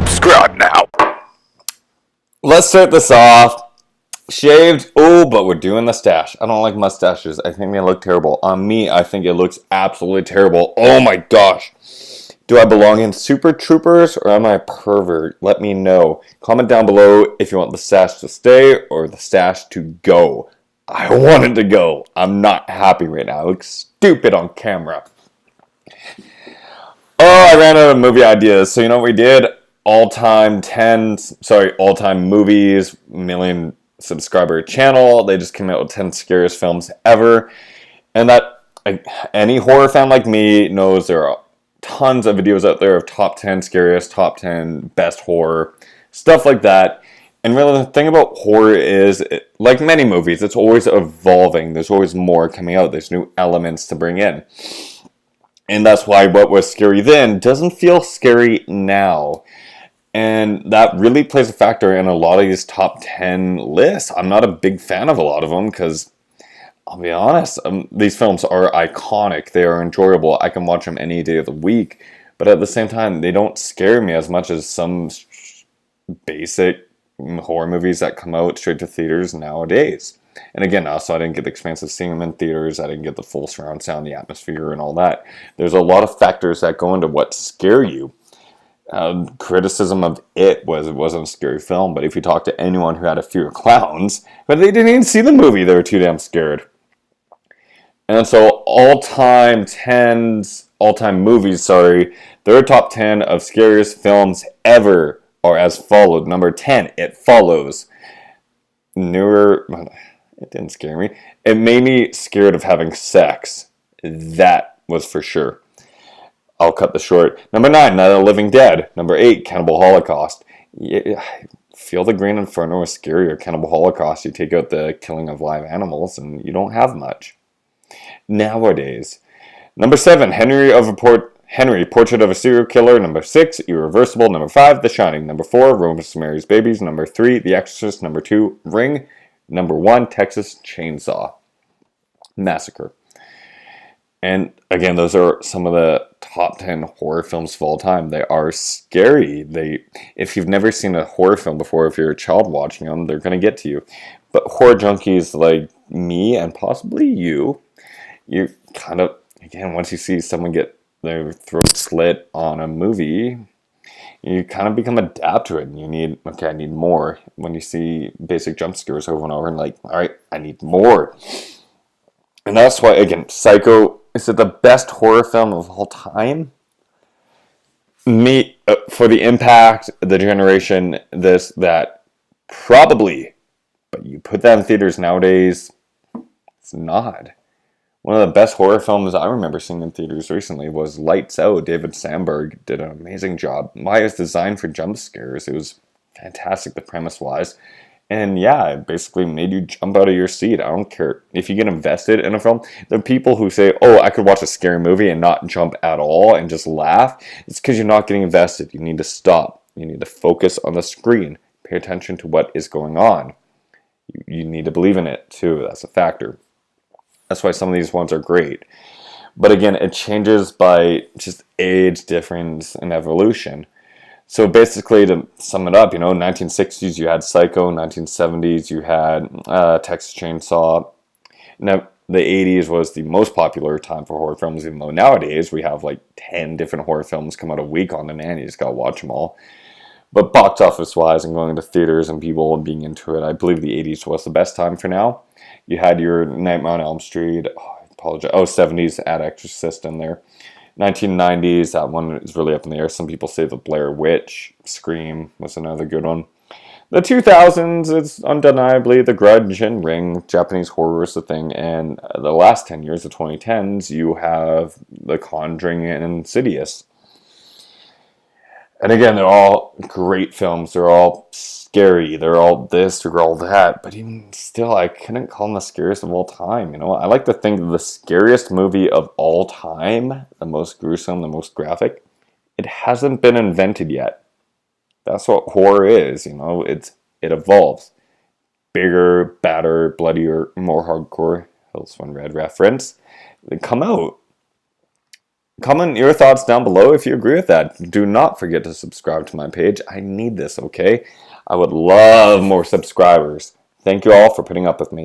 Subscribe now. Let's start this off. Shaved. Oh, but we're doing the stash. I don't like mustaches. I think they look terrible. On me, I think it looks absolutely terrible. Oh my gosh. Do I belong in Super Troopers or am I a pervert? Let me know. Comment down below if you want the stash to stay or the stash to go. I want it to go. I'm not happy right now. It looks stupid on camera. Oh, I ran out of movie ideas. So you know what we did? All-time movies, million subscriber channel. They just came out with 10 scariest films ever. And that any horror fan like me knows there are tons of videos out there of top 10 scariest, top 10 best horror, stuff like that. And really the thing about horror is, like many movies, it's always evolving. There's always more coming out. There's new elements to bring in. And that's why what was scary then doesn't feel scary now. And that really plays a factor in a lot of these top 10 lists. I'm not a big fan of a lot of them because, I'll be honest, these films are iconic. They are enjoyable. I can watch them any day of the week. But at the same time, they don't scare me as much as some basic horror movies that come out straight to theaters nowadays. And again, also, I didn't get the experience of seeing them in theaters. I didn't get the full surround sound, the atmosphere, and all that. There's a lot of factors that go into what scare you. Criticism of it wasn't a scary film, but if you talk to anyone who had a fear of clowns, but they didn't even see the movie, they were too damn scared. And so all-time movies, their top 10 of scariest films ever are as followed. Number 10, It Follows. It didn't scare me. It made me scared of having sex. That was for sure. I'll cut this short. Number 9, Night of the Living Dead. Number 8, Cannibal Holocaust. Yeah, Feel the Green Inferno is scarier. Cannibal Holocaust, you take out the killing of live animals and you don't have much. Nowadays. Number 7, Henry, Portrait of a Serial Killer. Number 6, Irreversible. Number 5, The Shining. Number 4, Rosemary's Babies. Number 3, The Exorcist. Number 2, Ring. Number 1, Texas Chainsaw Massacre. And again, those are some of the top 10 horror films of all time. They are scary. If you've never seen a horror film before, if you're a child watching them, they're going to get to you. But horror junkies like me and possibly you kind of, again, once you see someone get their throat slit on a movie, you kind of become adapt to it. And I need more. When you see basic jump scares over and over and all right, I need more. And that's why, again, Psycho, is it the best horror film of all time? For the impact, the generation, that, probably. But you put that in theaters nowadays, it's not. One of the best horror films I remember seeing in theaters recently was Lights Out. David Sandberg did an amazing job. Why it's designed for jump scares. It was fantastic, the premise-wise. And yeah, it basically made you jump out of your seat. I don't care if you get invested in a film. There are people who say, oh, I could watch a scary movie and not jump at all and just laugh. It's because you're not getting invested. You need to stop. You need to focus on the screen. Pay attention to what is going on. You need to believe in it too. That's a factor. That's why some of these ones are great. But again, it changes by just age difference and evolution. So basically, to sum it up, 1960s you had Psycho, 1970s you had Texas Chainsaw. Now, the 80s was the most popular time for horror films, even though nowadays we have like 10 different horror films come out a week on demand. You just gotta watch them all. But box office-wise and going to theaters and people being into it, I believe the 80s was the best time for now. You had your Nightmare on Elm Street, 70s, add Exorcist in there. 1990s, that one is really up in the air. Some people say The Blair Witch, Scream was another good one. The 2000s, it's undeniably The Grudge and Ring. Japanese horror is the thing. And the last 10 years, the 2010s, you have The Conjuring and Insidious. And again, they're all great films. They're all scary. They're all this, they're all that. But even still, I couldn't call them the scariest of all time. I like to think the scariest movie of all time, the most gruesome, the most graphic, it hasn't been invented yet. That's what horror is, it evolves. Bigger, badder, bloodier, more hardcore. That's one red reference. They come out. Comment your thoughts down below if you agree with that. Do not forget to subscribe to my page. I need this, okay? I would love more subscribers. Thank you all for putting up with me.